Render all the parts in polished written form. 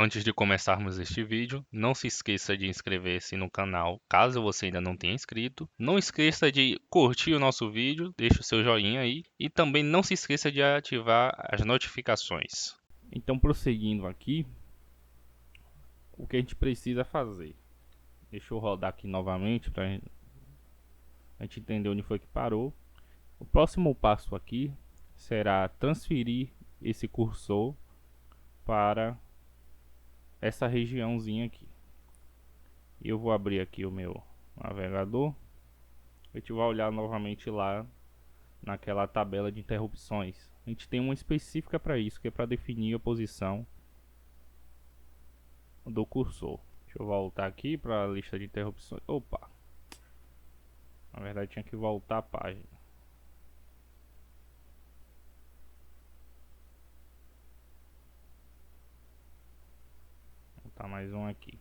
Antes de começarmos este vídeo, não se esqueça de inscrever-se no canal caso você ainda não tenha inscrito. Não esqueça de curtir o nosso vídeo, deixe o seu joinha aí e também não se esqueça de ativar as notificações. Então, prosseguindo aqui, o que a gente precisa fazer? Deixa eu rodar aqui novamente para a gente entender onde foi que parou. O próximo passo aqui será transferir esse cursor para essa regiãozinha aqui. Eu vou abrir aqui o meu navegador. A gente vai olhar novamente lá naquela tabela de interrupções. A gente tem uma específica para isso, que é para definir a posição do cursor. Deixa eu voltar aqui para a lista de interrupções. Opa! Na verdade tinha que voltar a página. Vou botar mais um aqui.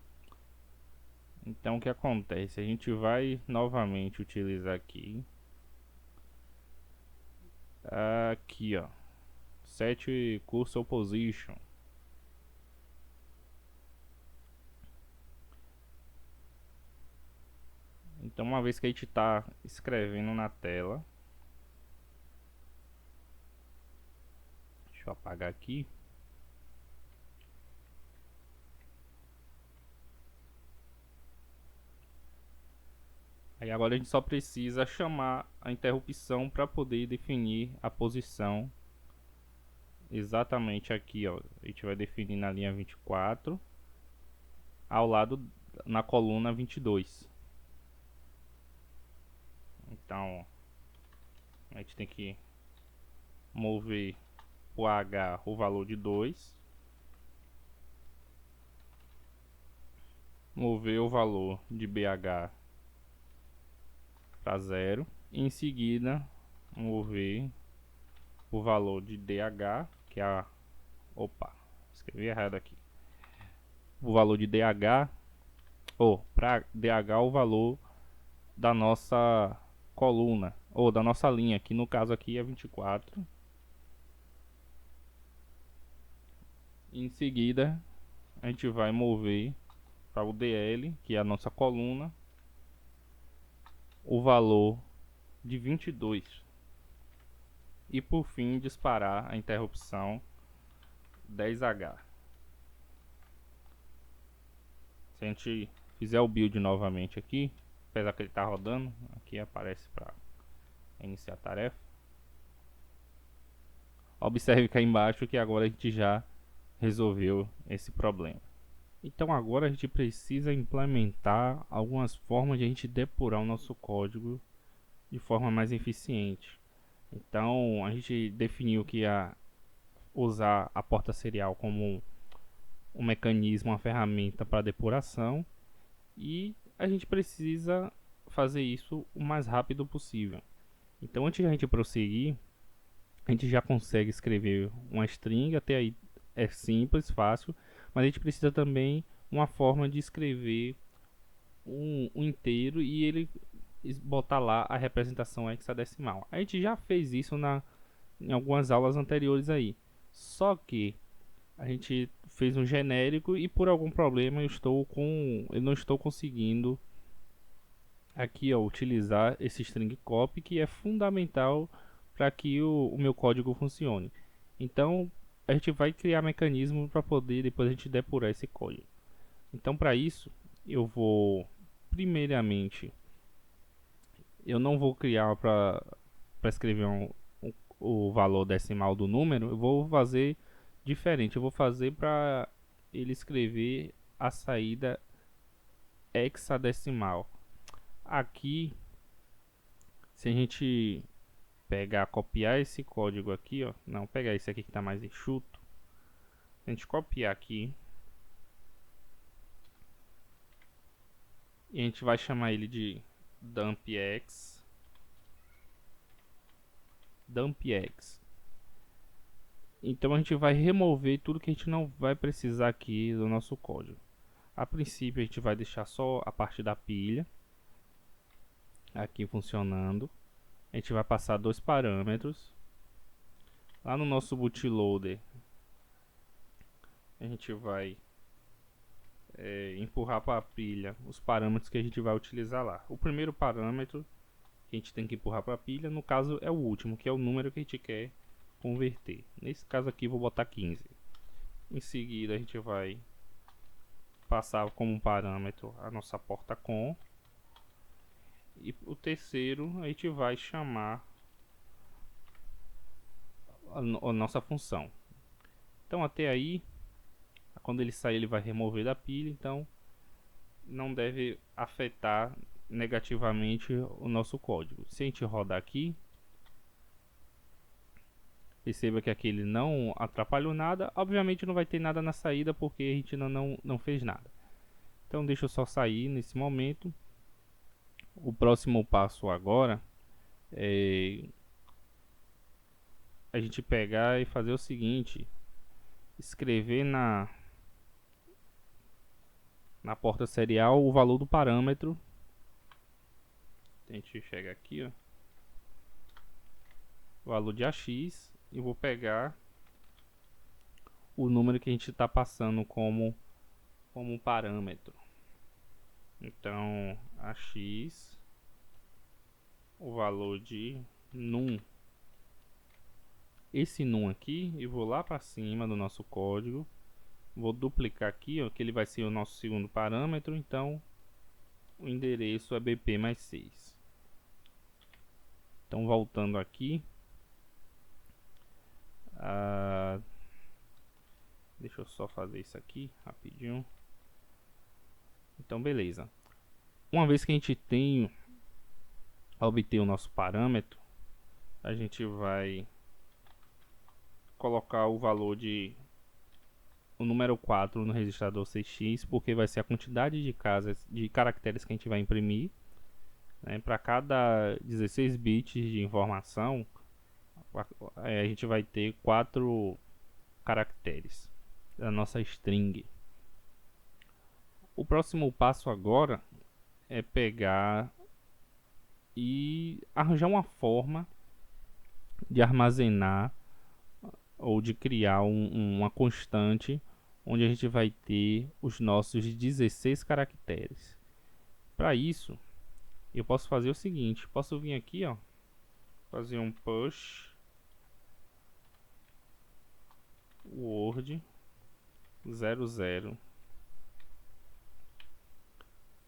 Então o que acontece? A gente vai novamente utilizar aqui. Aqui ó. Set cursor position. Então uma vez que a gente está escrevendo na tela. Deixa eu apagar aqui. Aí agora a gente só precisa chamar a interrupção para poder definir a posição exatamente aqui, ó. A gente vai definir na linha 24 ao lado na coluna 22. Então a gente tem que mover o H o valor de 2, mover o valor de BH para 0, e em seguida mover o valor de DH, que é a... Opa, escrevi errado aqui. O valor de DH, ou para DH o valor da nossa coluna, ou da nossa linha, que no caso aqui é 24. Em seguida a gente vai mover para o DL, que é a nossa coluna, o valor de 22. E por fim disparar a interrupção 10H. Se a gente fizer o build novamente aqui, apesar que ele está rodando, aqui aparece para iniciar a tarefa. Observe que aí embaixo que agora a gente já resolveu esse problema. Então agora a gente precisa implementar algumas formas de a gente depurar o nosso código de forma mais eficiente. Então a gente definiu que ia usar a porta serial como um mecanismo, uma ferramenta para depuração, e a gente precisa fazer isso o mais rápido possível. Então antes de a gente prosseguir, a gente já consegue escrever uma string, até aí é simples, fácil, mas a gente precisa também uma forma de escrever um inteiro e ele botar lá a representação hexadecimal. A gente já fez isso em algumas aulas anteriores aí. Só que a gente fez um genérico e por algum problema eu não estou conseguindo aqui ó, utilizar esse string copy, que é fundamental para que o meu código funcione. Então a gente vai criar mecanismo para poder depois a gente depurar esse código. Então para isso eu vou primeiramente, eu não vou criar para escrever o valor decimal do número, eu vou fazer diferente. Eu vou fazer para ele escrever a saída hexadecimal. Aqui, se a gente pegar, copiar esse código aqui, ó, não, pegar esse aqui que está mais enxuto, a gente copiar aqui e a gente vai chamar ele de dumpx. Então a gente vai remover tudo que a gente não vai precisar aqui do nosso código. A princípio a gente vai deixar só a parte da pilha aqui funcionando. A gente vai passar dois parâmetros. Lá no nosso bootloader a gente vai empurrar para a pilha os parâmetros que a gente vai utilizar lá. O primeiro parâmetro que a gente tem que empurrar para a pilha, no caso é o último, que é o número que a gente quer converter. Nesse caso aqui vou botar 15. Em seguida a gente vai passar como parâmetro a nossa porta com, e o terceiro a gente vai chamar a nossa função. Então até aí, quando ele sair ele vai remover da pilha, então não deve afetar negativamente o nosso código. Se a gente rodar aqui, perceba que aqui ele não atrapalhou nada. Obviamente não vai ter nada na saída porque a gente não fez nada. Então deixa eu só sair nesse momento. O próximo passo agora é a gente pegar e fazer o seguinte: escrever na porta serial o valor do parâmetro. A gente chega aqui, ó, o valor de AX, e vou pegar o número que a gente está passando como parâmetro. Então AX, o valor de num, esse num aqui, e vou lá para cima do nosso código, vou duplicar aqui, ó, que ele vai ser o nosso segundo parâmetro. Então o endereço é BP mais 6. Então voltando aqui, deixa eu só fazer isso aqui rapidinho. Então beleza, uma vez que a gente tem obter o nosso parâmetro, a gente vai colocar o valor de o número 4 no registrador CX, porque vai ser a quantidade de caracteres que a gente vai imprimir, né? Para cada 16 bits de informação, a gente vai ter 4 caracteres da nossa string. O próximo passo agora é pegar e arranjar uma forma de armazenar ou de criar uma constante onde a gente vai ter os nossos 16 caracteres. Para isso, eu posso fazer o seguinte: posso vir aqui, ó, fazer um push word 00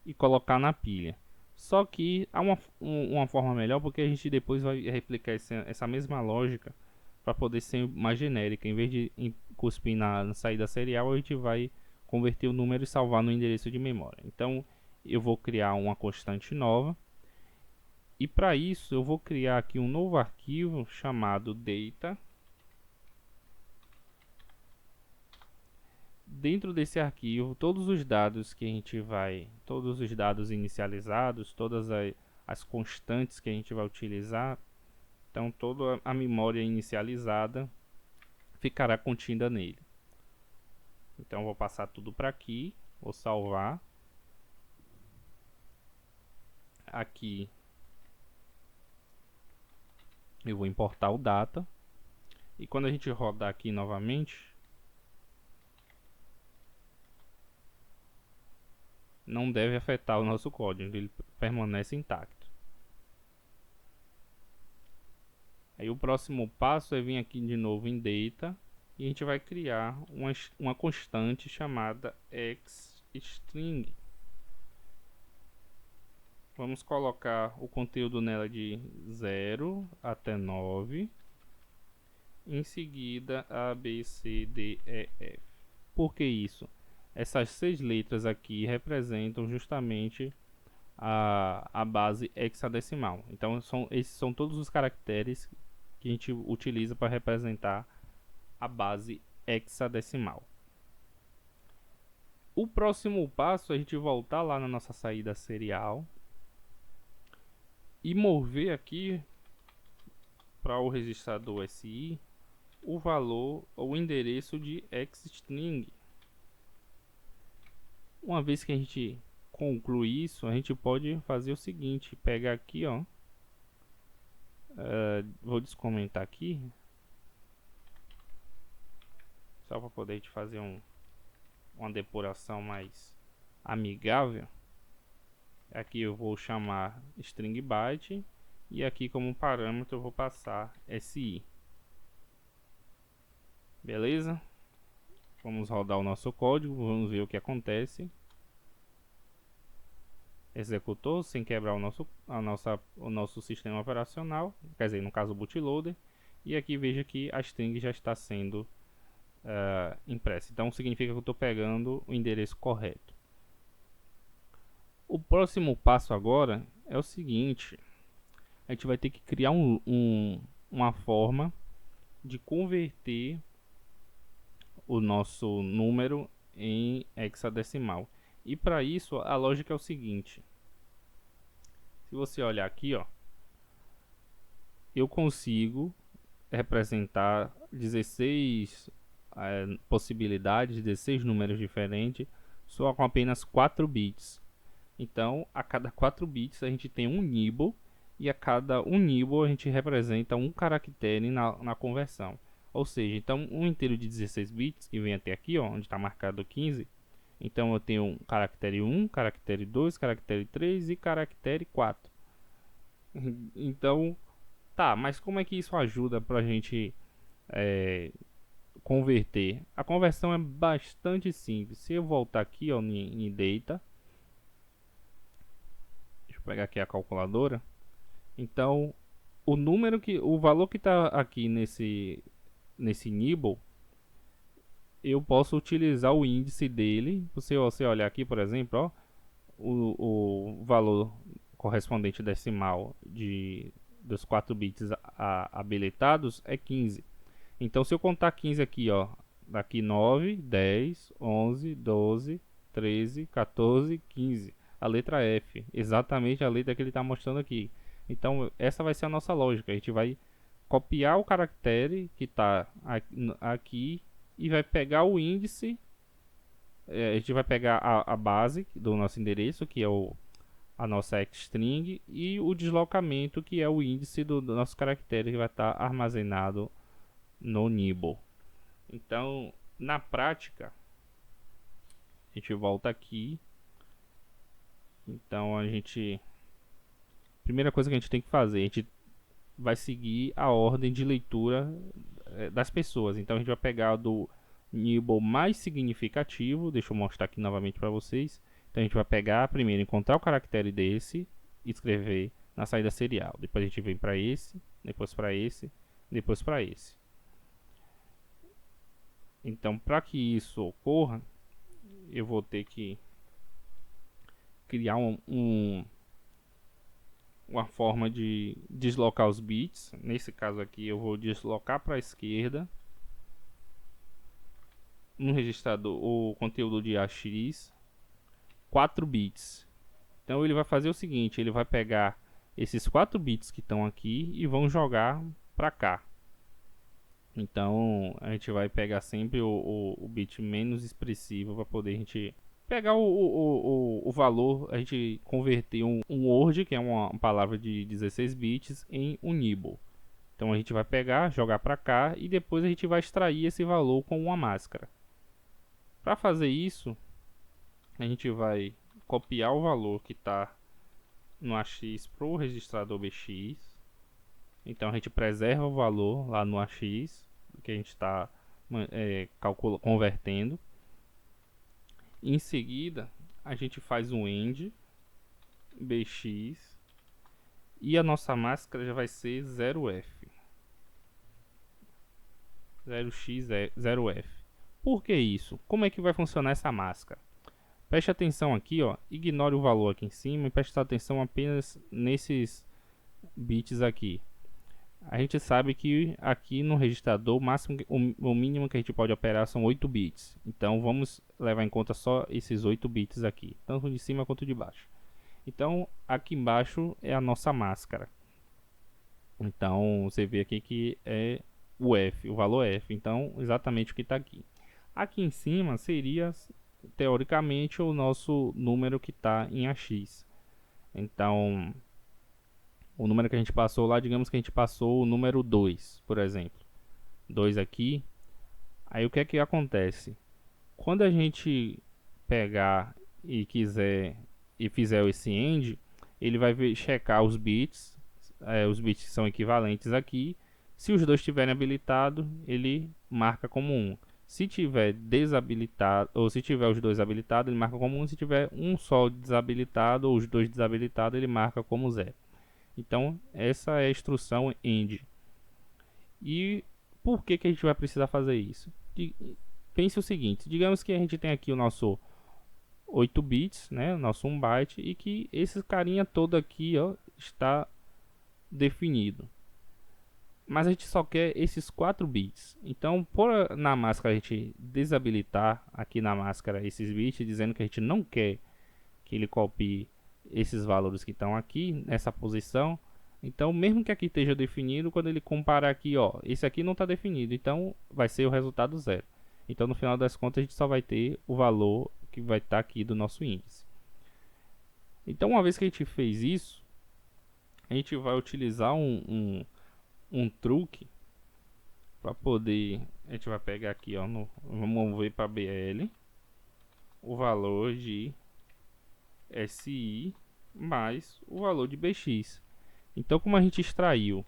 e colocar na pilha. Só que há uma forma melhor, porque a gente depois vai replicar essa mesma lógica para poder ser mais genérica. Em vez de cuspir na saída serial, a gente vai converter o número e salvar no endereço de memória. Então eu vou criar uma constante nova, e para isso eu vou criar aqui um novo arquivo chamado data. Dentro desse arquivo, todos os dados que a gente vai, todos os dados inicializados, todas as constantes que a gente vai utilizar, então toda a memória inicializada ficará contida nele. Então vou passar tudo para aqui, vou salvar. Aqui eu vou importar o data, e quando a gente rodar aqui novamente, não deve afetar o nosso código, ele permanece intacto. Aí o próximo passo é vir aqui de novo em data, e a gente vai criar uma constante chamada xstring. Vamos colocar o conteúdo nela de 0 até 9. Em seguida A, B, C, D, E, F. Por que isso? Essas 6 letras aqui representam justamente a base hexadecimal. Então esses são todos os caracteres que a gente utiliza para representar a base hexadecimal. O próximo passo é a gente voltar lá na nossa saída serial e mover aqui para o registrador SI o valor ou endereço de xstring. Uma vez que a gente concluir isso, a gente pode fazer o seguinte: pegar aqui, ó, vou descomentar aqui só para poder a gente fazer uma depuração mais amigável, aqui eu vou chamar string byte e aqui como parâmetro eu vou passar SI. Beleza? Vamos rodar o nosso código, vamos ver o que acontece. Executou sem quebrar o nosso sistema operacional, quer dizer, no caso o bootloader. E aqui veja que a string já está sendo impressa. Então significa que eu estou pegando o endereço correto. O próximo passo agora é o seguinte: a gente vai ter que criar uma forma de converter o nosso número em hexadecimal. E para isso a lógica é o seguinte: se você olhar aqui, ó, eu consigo representar 16 possibilidades, 16 números diferentes, só com apenas 4 bits. Então, a cada 4 bits a gente tem um nibble, e a cada um nibble a gente representa um caractere na conversão. Ou seja, então um inteiro de 16 bits, que vem até aqui, ó, onde está marcado 15, então eu tenho caractere 1, caractere 2, caractere 3 e caractere 4. Então, tá, mas como é que isso ajuda para a gente converter? A conversão é bastante simples. Se eu voltar aqui, ó, em data, deixa eu pegar aqui a calculadora. Então, o valor que está aqui nesse nibble, eu posso utilizar o índice dele. Se você olhar aqui, por exemplo, ó, o valor correspondente decimal dos 4 bits habilitados é 15. Então, se eu contar 15 aqui, ó, daqui 9, 10, 11, 12, 13, 14, 15. A letra F, exatamente a letra que ele está mostrando aqui. Então, essa vai ser a nossa lógica. A gente vai copiar o caractere que está aqui e vai pegar o índice. A gente vai pegar a base do nosso endereço, que é a nossa string, e o deslocamento, que é o índice do nosso caractere, que vai estar armazenado no nibble. Então, na prática, a gente volta aqui. Então, primeira coisa que a gente tem que fazer, a gente vai seguir a ordem de leitura das pessoas. Então, a gente vai pegar do nibble mais significativo. Deixa eu mostrar aqui novamente para vocês. Então, a gente vai pegar primeiro, encontrar o caractere desse, escrever na saída serial. Depois a gente vem para esse, depois para esse, depois para esse. Então, para que isso ocorra, eu vou ter que criar uma forma de deslocar os bits. Nesse caso aqui, eu vou deslocar para a esquerda no registrador o conteúdo de AX 4 bits. Então ele vai fazer o seguinte: ele vai pegar esses 4 bits que estão aqui e vão jogar para cá. Então a gente vai pegar sempre o bit menos expressivo para poder a gente pegar o valor, a gente converter um word, que é uma palavra de 16 bits, em um nibble. Então a gente vai pegar, jogar para cá e depois a gente vai extrair esse valor com uma máscara. Para fazer isso, a gente vai copiar o valor que está no AX para o registrador BX. Então a gente preserva o valor lá no AX que a gente está convertendo. Em seguida, a gente faz um end bx e a nossa máscara já vai ser 0f. 0x0f. Por que isso? Como é que vai funcionar essa máscara? Preste atenção aqui, ó, ignore o valor aqui em cima e preste atenção apenas nesses bits aqui. A gente sabe que aqui no registrador o mínimo que a gente pode operar são 8 bits. Então vamos levar em conta só esses 8 bits aqui, tanto de cima quanto de baixo. Então aqui embaixo é a nossa máscara. Então você vê aqui que é o F, o valor F. Então exatamente o que está aqui. Aqui em cima seria teoricamente o nosso número que está em AX. Então o número que a gente passou lá, digamos que a gente passou o número 2, por exemplo. 2 aqui. Aí o que é que acontece? Quando a gente pegar e quiser e fizer esse AND, ele vai checar os bits são equivalentes aqui. Se os dois estiverem habilitados, ele marca como 1. Se tiver desabilitado, ou se tiver os dois habilitados, ele marca como 1. Se tiver um só desabilitado ou os dois desabilitados, ele marca como 0. Então, essa é a instrução AND. E por que a gente vai precisar fazer isso? Pense o seguinte, digamos que a gente tem aqui o nosso 8 bits, né, o nosso 1 byte, e que esse carinha todo aqui, ó, está definido. Mas a gente só quer esses 4 bits. Então, por na máscara a gente desabilitar aqui na máscara esses bits, dizendo que a gente não quer que ele copie esses valores que estão aqui nessa posição. Então, mesmo que aqui esteja definido, quando ele comparar aqui, ó, esse aqui não está definido, então vai ser o resultado 0. Então, no final das contas, a gente só vai ter o valor que vai estar aqui do nosso índice. Então, uma vez que a gente fez isso, a gente vai utilizar um truque para poder. A gente vai pegar aqui, ó, vamos mover para BL o valor de SI mais o valor de BX. Então, como a gente extraiu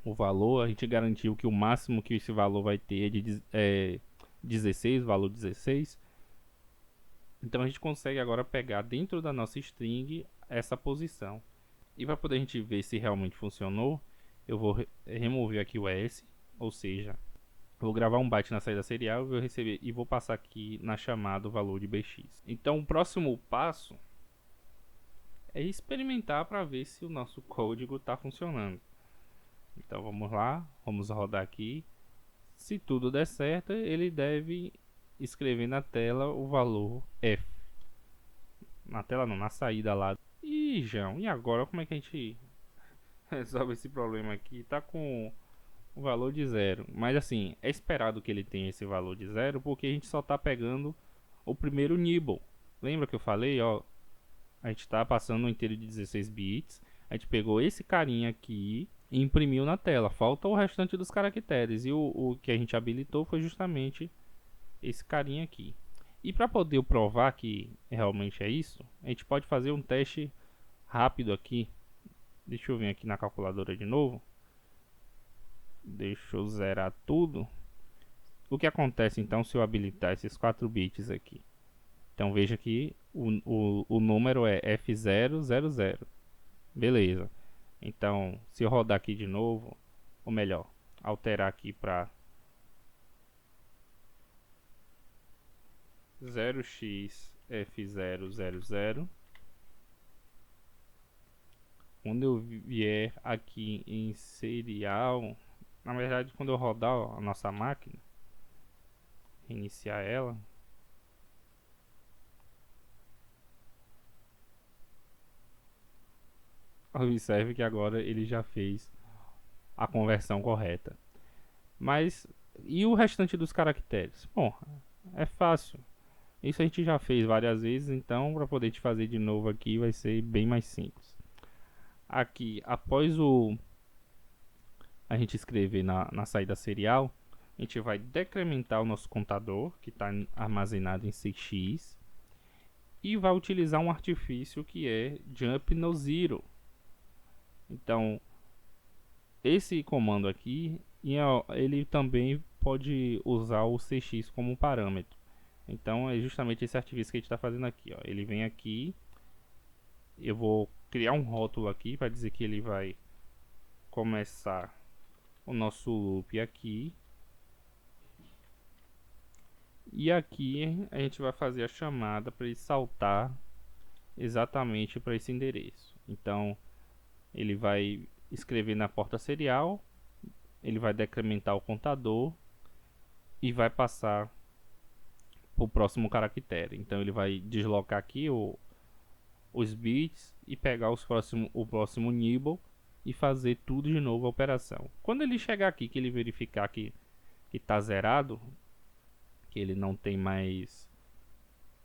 o valor, a gente garantiu que o máximo que esse valor vai ter é 16, valor 16. Então a gente consegue agora pegar dentro da nossa string essa posição. E para poder a gente ver se realmente funcionou, eu vou remover aqui o S, ou seja, vou gravar um byte na saída serial, vou receber e vou passar aqui na chamada o valor de BX. Então o próximo passo é experimentar para ver se o nosso código está funcionando. Então vamos lá, vamos rodar aqui. Se tudo der certo, ele deve escrever na tela o valor F. Na tela não, na saída lá. Ih, João, e agora como é que a gente resolve esse problema aqui? Tá com o valor de 0. Mas assim, é esperado que ele tenha esse valor de 0 porque a gente só tá pegando o primeiro nibble. Lembra que eu falei, ó? A gente tá passando um inteiro de 16 bits. A gente pegou esse carinha aqui e imprimiu na tela. Falta o restante dos caracteres. E o que a gente habilitou foi justamente esse carinha aqui. E para poder provar que realmente é isso, a gente pode fazer um teste rápido aqui. Deixa eu vir aqui na calculadora de novo. Deixa eu zerar tudo. O que acontece então se eu habilitar esses 4 bits aqui? Então veja que o número é F000. Beleza. Então se eu rodar aqui de novo, ou melhor, alterar aqui para 0xF000. Quando eu vier aqui em serial, na verdade quando eu rodar a nossa máquina, reiniciar ela, observe que agora ele já fez a conversão correta. Mas e o restante dos caracteres? Bom, é fácil. Isso a gente já fez várias vezes, então para poder te fazer de novo aqui vai ser bem mais simples. Aqui, após a gente escrever na saída serial, a gente vai decrementar o nosso contador, que está armazenado em 6x, e vai utilizar um artifício que é jump no zero. Então, esse comando aqui, ele também pode usar o cx como parâmetro. Então, é justamente esse artifício que a gente está fazendo aqui. Ó. Ele vem aqui, eu vou criar um rótulo aqui para dizer que ele vai começar o nosso loop aqui. E aqui a gente vai fazer a chamada para ele saltar exatamente para esse endereço. Então, ele vai escrever na porta serial, ele vai decrementar o contador e vai passar para o próximo caractere. Então ele vai deslocar aqui os bits e pegar o próximo nibble e fazer tudo de novo a operação. Quando ele chegar aqui, que ele verificar que está zerado, que ele não tem mais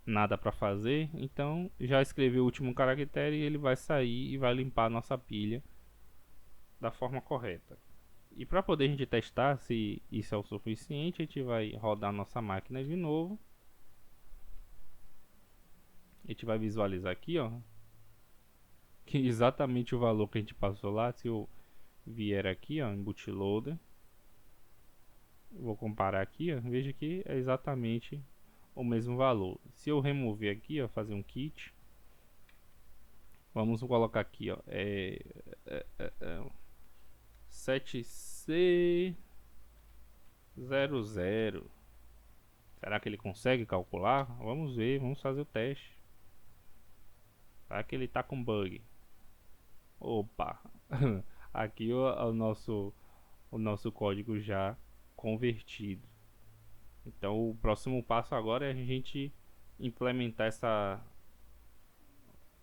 nada para fazer, então já escreveu o último caractere e ele vai sair e vai limpar a nossa pilha da forma correta. E para poder a gente testar se isso é o suficiente, a gente vai rodar nossa máquina de novo. A gente vai visualizar aqui, ó, que exatamente o valor que a gente passou lá. Se eu vier aqui, ó, em bootloader, vou comparar aqui, ó, veja que é exatamente o mesmo valor. Se eu remover aqui, ó, fazer um kit, vamos colocar aqui, ó, 7C00. Será que ele consegue calcular? Vamos ver, vamos fazer o teste. Será que ele tá com bug? Opa! Aqui o nosso código já convertido. Então o próximo passo agora é a gente implementar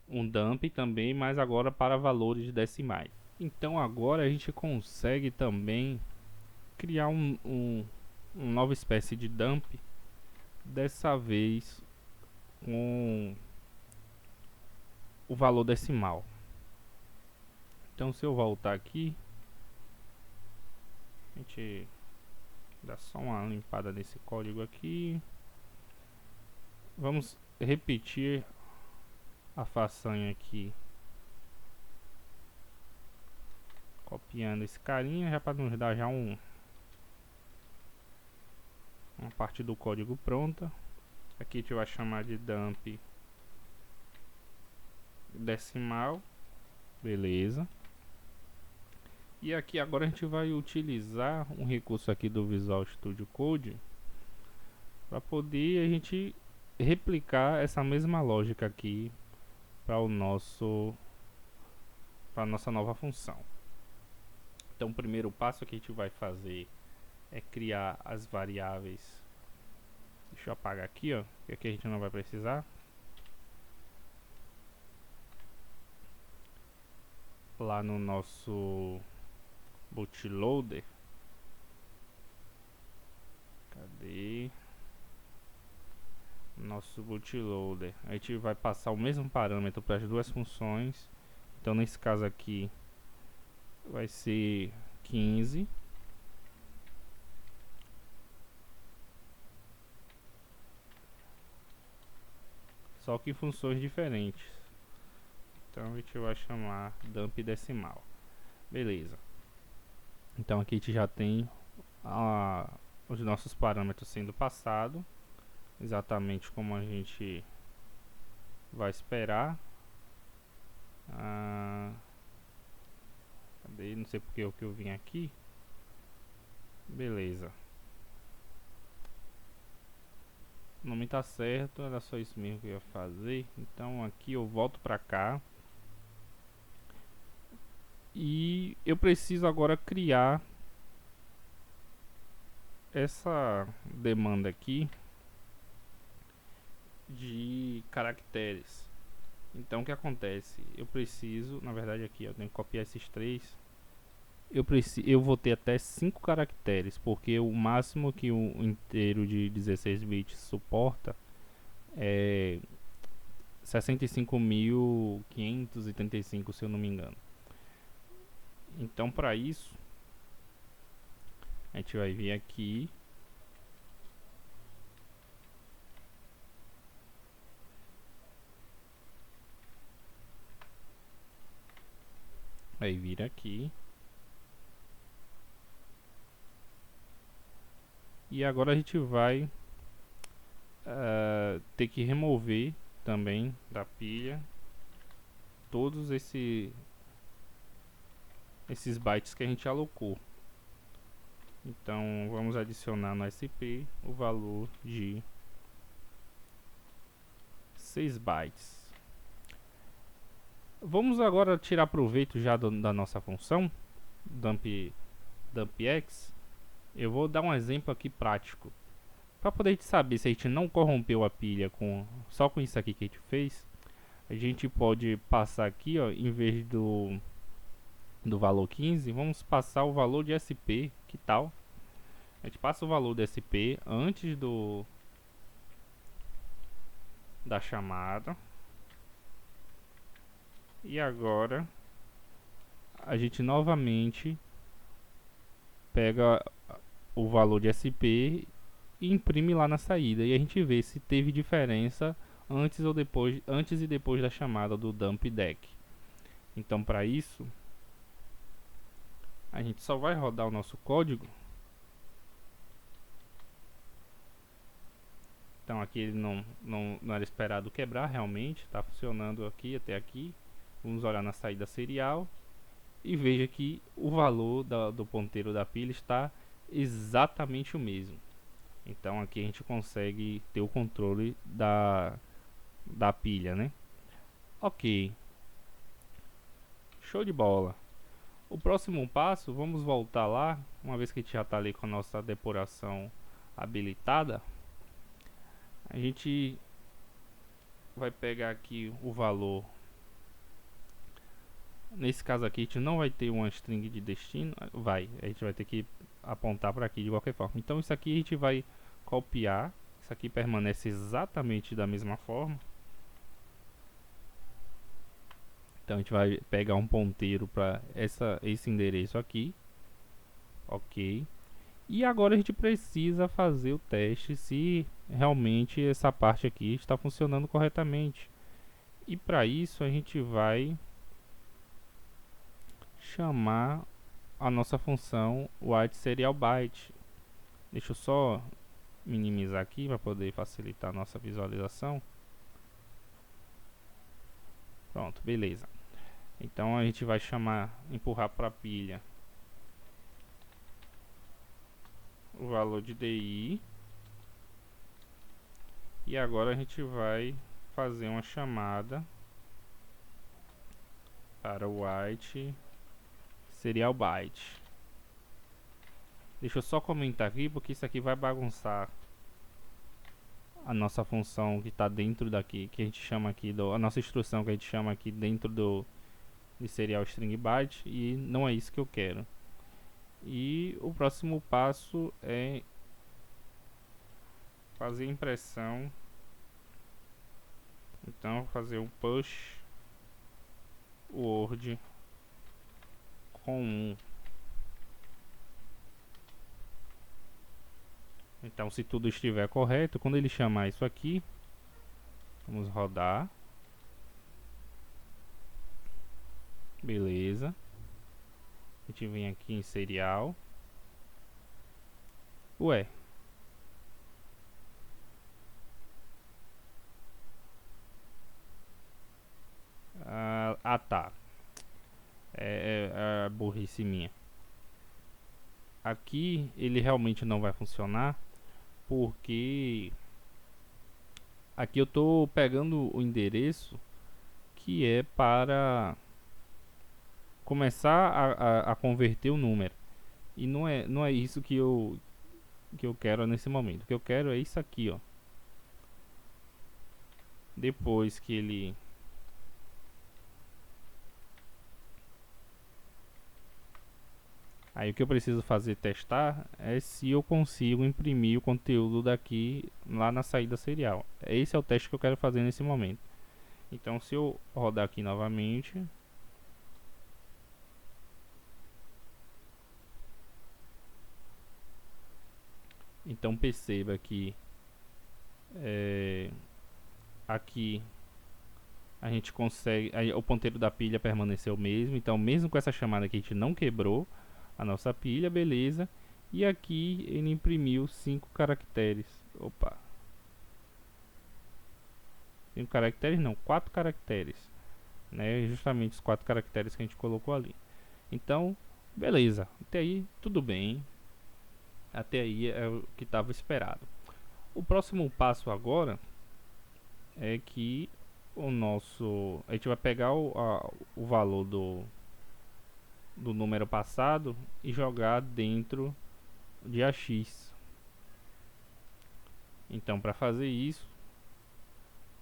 um dump também, mas agora para valores decimais. Então agora a gente consegue também criar uma nova espécie de dump, dessa vez com o valor decimal. Então se eu voltar aqui, a gente dá só uma limpada nesse código aqui. Vamos repetir a façanha aqui, copiando esse carinha já para nos dar já uma parte do código pronta. Aqui a gente vai chamar de dump decimal, beleza. E aqui agora a gente vai utilizar um recurso aqui do Visual Studio Code para poder a gente replicar essa mesma lógica aqui para para nossa nova função. Então o primeiro passo que a gente vai fazer é criar as variáveis. Deixa eu apagar aqui, ó, que aqui a gente não vai precisar. Lá no nosso bootloader, cadê nosso bootloader? A gente vai passar o mesmo parâmetro para as duas funções. Então nesse caso aqui vai ser 15. Só que em funções diferentes. Então a gente vai chamar dump decimal. Beleza. Então aqui a gente já tem os nossos parâmetros sendo passados, exatamente como a gente vai esperar. Cadê? Não sei porque o que eu vim aqui. Beleza. O nome tá certo, era só isso mesmo que eu ia fazer. Então aqui eu volto pra cá. E eu preciso agora criar essa demanda aqui de caracteres. Então o que acontece? Eu preciso, na verdade aqui eu tenho que copiar esses três. Eu vou ter até 5 caracteres, porque o máximo que o inteiro de 16 bits suporta é 65.535, se eu não me engano. Então para isso a gente vai vir aqui, vai vir aqui e agora a gente vai ter que remover também da pilha todos esses bytes que a gente alocou. Então vamos adicionar no SP o valor de 6 bytes. Vamos agora tirar proveito já da nossa função dumpx. Eu vou dar um exemplo aqui prático para poder saber se a gente não corrompeu a pilha só com isso aqui que a gente fez. A gente pode passar aqui, ó, em vez do valor 15, vamos passar o valor de SP. Que tal? A gente passa o valor de SP antes da chamada. E agora a gente novamente pega o valor de SP e imprime lá na saída. E a gente vê se teve diferença antes e depois da chamada do dump deck. Então, para isso, a gente só vai rodar o nosso código. Então aqui ele não era esperado quebrar, realmente está funcionando aqui até aqui. Vamos olhar na saída serial e veja que o valor do ponteiro da pilha está exatamente o mesmo. Então aqui a gente consegue ter o controle da pilha, né? Ok, show de bola. O próximo passo, vamos voltar lá, uma vez que a gente já está ali com a nossa depuração habilitada. A gente vai pegar aqui o valor. Nesse caso aqui a gente não vai ter uma string de destino, a gente vai ter que apontar para aqui de qualquer forma. Então isso aqui a gente vai copiar, isso aqui permanece exatamente da mesma forma. Então a gente vai pegar um ponteiro para esse endereço aqui, ok. E agora a gente precisa fazer o teste se realmente essa parte aqui está funcionando corretamente. E para isso a gente vai chamar a nossa função WriteSerialByte. Deixa eu só minimizar aqui para poder facilitar a nossa visualização. Pronto, beleza. Então a gente vai empurrar para a pilha o valor de DI. E agora a gente vai fazer uma chamada para o WriteSerialByte. Deixa eu só comentar aqui, porque isso aqui vai bagunçar a nossa função que está dentro daqui, que a gente chama aqui a nossa instrução que a gente chama aqui dentro de serial string byte, e não é isso que eu quero. E o próximo passo é fazer impressão. Então vou fazer um push word com 1. Então se tudo estiver correto, quando ele chamar isso aqui, vamos rodar. Beleza. A gente vem aqui em serial. Ué. Tá. É burrice minha. Aqui ele realmente não vai funcionar, porque aqui eu estou pegando o endereço que é para começar a converter o número, e não é isso que eu quero nesse momento. O que eu quero é isso aqui, ó. Depois que ele aí o que eu preciso fazer, testar, é se eu consigo imprimir o conteúdo daqui lá na saída serial. Esse é o teste que eu quero fazer nesse momento. Então se eu rodar aqui novamente, então perceba que aqui a gente consegue, o ponteiro da pilha permaneceu o mesmo. Então mesmo com essa chamada que a gente não quebrou a nossa pilha, beleza. E aqui ele imprimiu 5 caracteres. Opa. 5 caracteres não, 4 caracteres, né? Justamente os 4 caracteres que a gente colocou ali. Então, beleza. Até aí tudo bem. Até aí é o que estava esperado. O próximo passo agora é que a gente vai pegar o valor do número passado e jogar dentro de AX. Então, para fazer isso,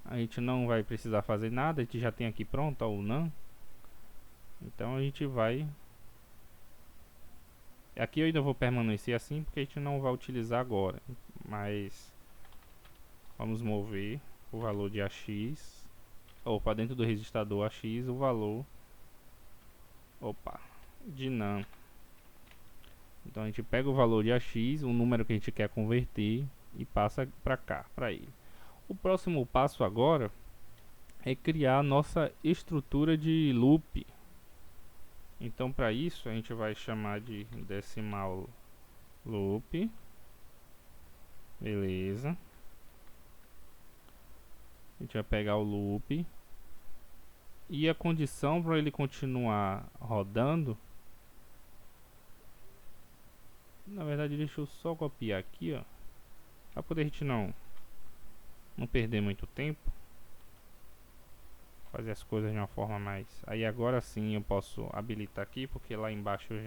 a gente não vai precisar fazer nada, a gente já tem aqui pronto o num. Então a gente vai, aqui eu ainda vou permanecer assim porque a gente não vai utilizar agora, mas vamos mover o valor de AX, ou para dentro do registrador AX o valor de num. Então a gente pega o valor de AX, o número que a gente quer converter, e passa para cá, para ele. O próximo passo agora é criar a nossa estrutura de loop. Então, para isso, a gente vai chamar de decimal loop. Beleza. A gente vai pegar o loop. E a condição para ele continuar rodando, na verdade, deixa eu só copiar aqui, ó, para poder a gente não perder muito tempo, fazer as coisas de uma forma mais. Aí agora sim eu posso habilitar aqui, porque lá embaixo eu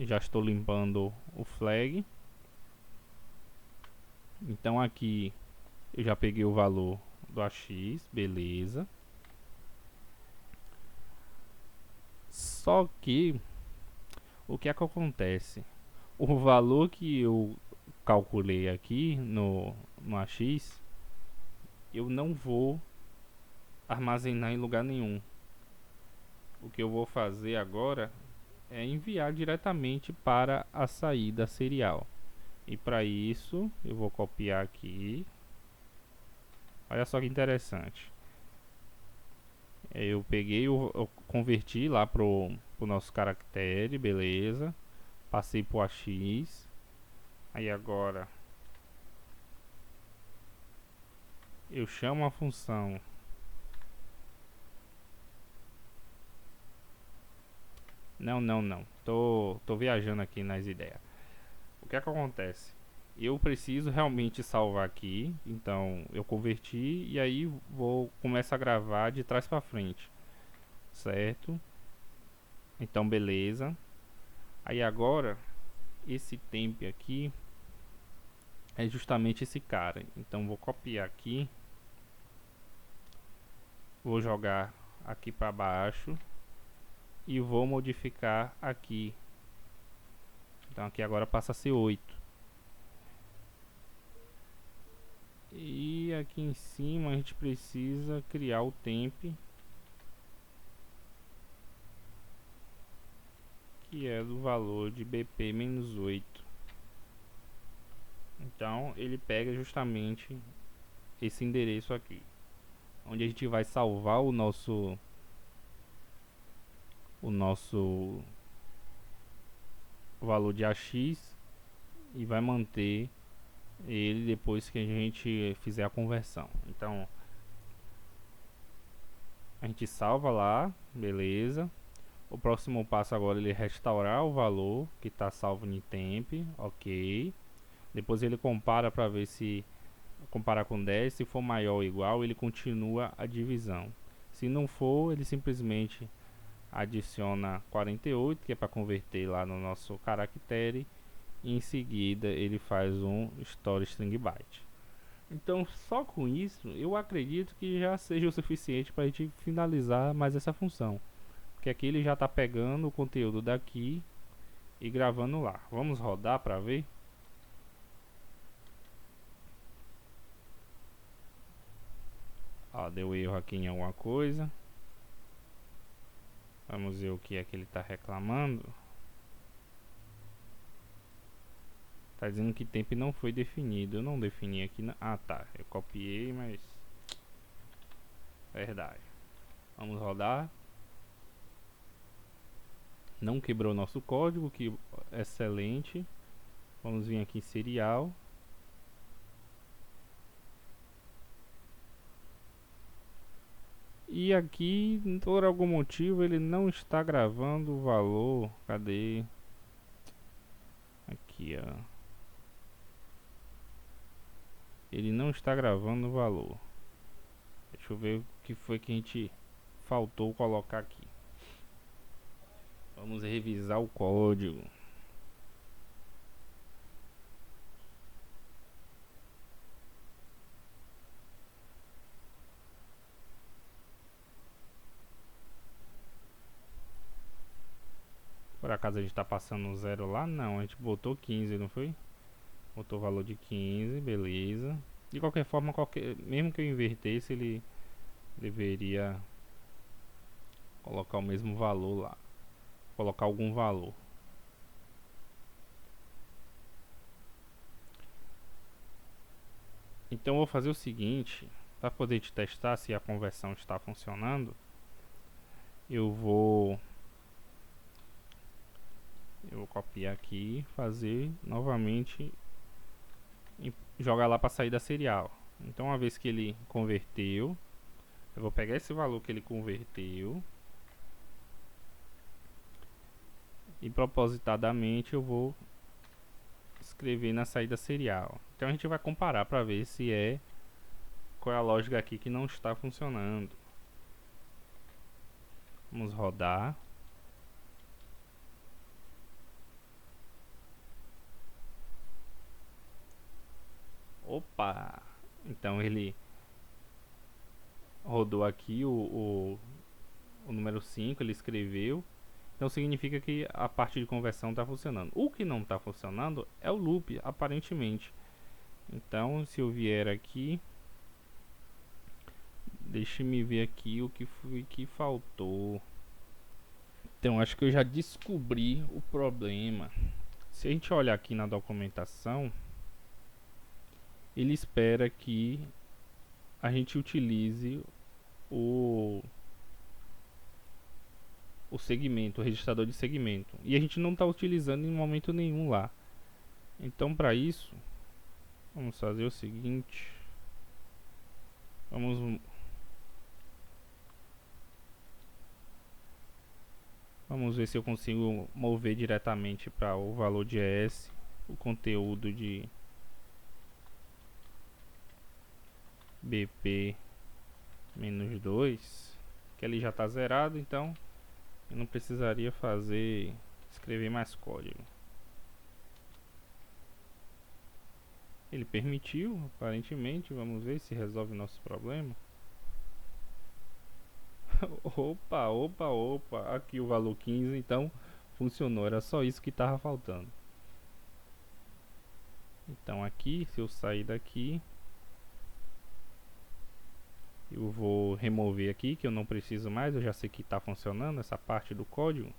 já estou limpando o flag. Então aqui eu já peguei o valor do AX, beleza. Só que o que é que acontece? O valor que eu calculei aqui no AX, eu não vou armazenar em lugar nenhum. O que eu vou fazer agora é enviar diretamente para a saída serial. E para isso eu vou copiar aqui. Olha só que interessante. Eu peguei, eu converti lá pro nosso caractere, beleza. Passei pro AX. Aí agora eu chamo a função não. Tô viajando aqui nas ideias. O que é que acontece? Eu preciso realmente salvar aqui, então eu converti e aí vou começar a gravar de trás para frente, certo? Então beleza. Aí agora esse temp aqui é justamente esse cara. Então vou copiar aqui, vou jogar aqui para baixo e vou modificar aqui. Então aqui agora passa a ser 8. E aqui em cima a gente precisa criar o temp, que é do valor de BP-8. Então ele pega justamente esse endereço aqui, onde a gente vai salvar o nosso valor de AX e vai manter ele depois que a gente fizer a conversão. Então a gente salva lá, beleza. O próximo passo agora é ele restaurar o valor que está salvo em temp, ok. Depois ele compara para ver se comparar com 10, se for maior ou igual, ele continua a divisão. Se não for, ele simplesmente adiciona 48, que é para converter lá no nosso caractere, e em seguida ele faz um store string byte. Então, só com isso, eu acredito que já seja o suficiente para a gente finalizar mais essa função, porque aqui ele já está pegando o conteúdo daqui e gravando lá. Vamos rodar para ver. Ó, deu erro aqui em alguma coisa. Vamos ver o que é que ele está reclamando. Tá dizendo que temp não foi definido. Eu não defini aqui. Ah, tá. Eu copiei, mas... Verdade. Vamos rodar. Não quebrou nosso código, que excelente. Vamos vir aqui em serial. E aqui, por algum motivo, ele não está gravando o valor. Cadê? Aqui, ó. Ele não está gravando o valor. Deixa eu ver o que foi que a gente faltou colocar aqui. Vamos revisar o código. Por acaso a gente está passando um zero lá? Não, a gente botou 15, não foi? Botou o valor de 15, beleza. De qualquer forma, mesmo que eu invertesse, ele deveria colocar o mesmo valor lá. Colocar algum valor. Então eu vou fazer o seguinte, para poder te testar se a conversão está funcionando, eu vou copiar aqui, fazer novamente e jogar lá para saída serial. Então uma vez que ele converteu, eu vou pegar esse valor que ele converteu e propositadamente eu vou escrever na saída serial. Então a gente vai comparar para ver se qual é a lógica aqui que não está funcionando. Vamos rodar. Opa! Então ele rodou aqui o número 5, ele escreveu. Então significa que a parte de conversão está funcionando. O que não está funcionando é o loop, aparentemente. Então se eu vier aqui, deixe-me ver aqui o que foi que faltou. Então acho que eu já descobri o problema. Se a gente olhar aqui na documentação, ele espera que a gente utilize o segmento, o registrador de segmento, e a gente não está utilizando em momento nenhum lá. Então para isso, vamos fazer o seguinte, vamos ver se eu consigo mover diretamente para o valor de ES o conteúdo de BP-2, que ele já está zerado, então eu não precisaria escrever mais código. Ele permitiu, aparentemente. Vamos ver se resolve nosso problema. Opa, aqui o valor 15, então funcionou, era só isso que estava faltando. Então aqui, se eu sair daqui, eu vou remover aqui, que eu não preciso mais, eu já sei que está funcionando essa parte do código.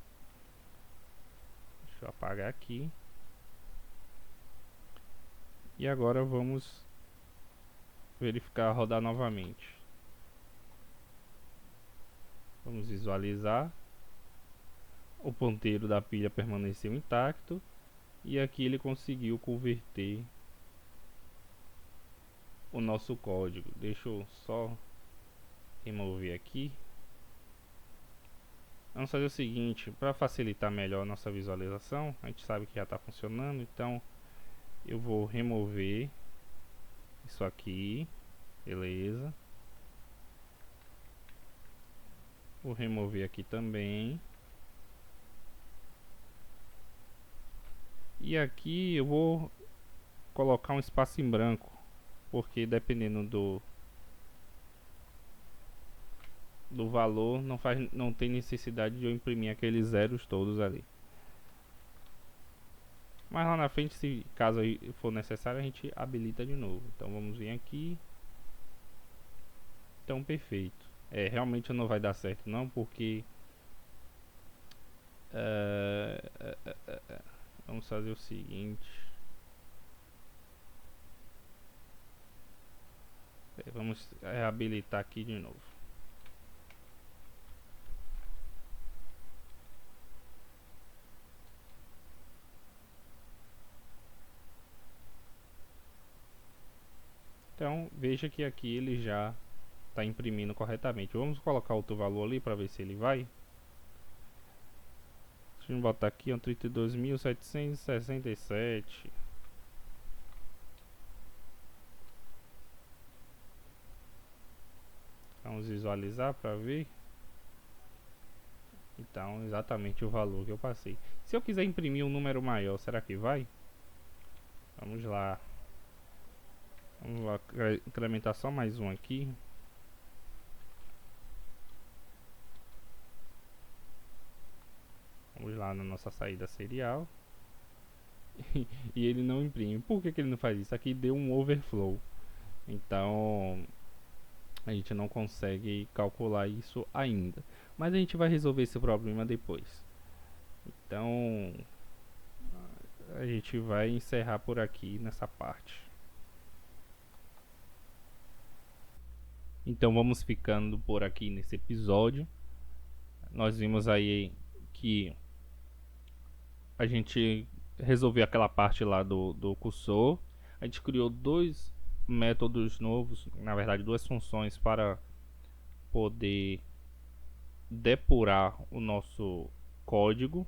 Deixa eu apagar aqui. E agora vamos verificar, rodar novamente. Vamos visualizar. O ponteiro da pilha permaneceu intacto. E aqui ele conseguiu converter o nosso código. Deixa eu só remover aqui. Vamos fazer o seguinte, para facilitar melhor a nossa visualização, a gente sabe que já está funcionando, então eu vou remover isso aqui, beleza. Vou remover aqui também. E aqui eu vou colocar um espaço em branco, porque dependendo do valor, não tem necessidade de eu imprimir aqueles zeros todos ali. Mas lá na frente, se caso for necessário, a gente habilita de novo. Então vamos vir aqui. Então perfeito. Realmente não vai dar certo não, porque vamos fazer o seguinte. Vamos reabilitar aqui de novo. Então veja que aqui ele já está imprimindo corretamente. Vamos colocar outro valor ali para ver se ele vai. Deixa eu botar aqui 32.767. Vamos visualizar para ver. Então exatamente o valor que eu passei. Se eu quiser imprimir um número maior, será que vai? Vamos lá. Vamos lá, incrementar só mais um aqui. Vamos lá na nossa saída serial. E ele não imprime. Por que ele não faz isso? Aqui deu um overflow. Então a gente não consegue calcular isso ainda. Mas a gente vai resolver esse problema depois. Então a gente vai encerrar por aqui nessa parte. Então vamos ficando por aqui nesse episódio. Nós vimos aí que a gente resolveu aquela parte lá do cursor. A gente criou dois métodos novos, na verdade duas funções para poder depurar o nosso código,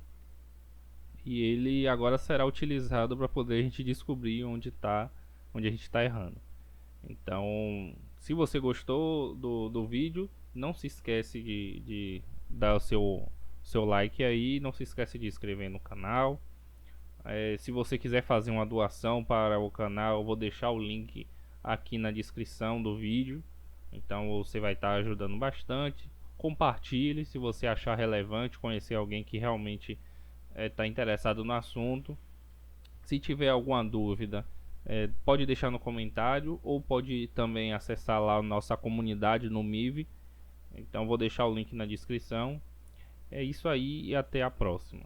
e ele agora será utilizado para poder a gente descobrir onde a gente está errando. Então, se você gostou do vídeo, não se esquece de dar o seu like aí, não se esquece de se inscrever no canal. Se você quiser fazer uma doação para o canal, eu vou deixar o link aqui na descrição do vídeo. Então você vai estar ajudando bastante. Compartilhe se você achar relevante, conhecer alguém que realmente está interessado no assunto. Se tiver alguma dúvida, pode deixar no comentário, ou pode também acessar lá a nossa comunidade no Mive. Então vou deixar o link na descrição. É isso aí e até a próxima.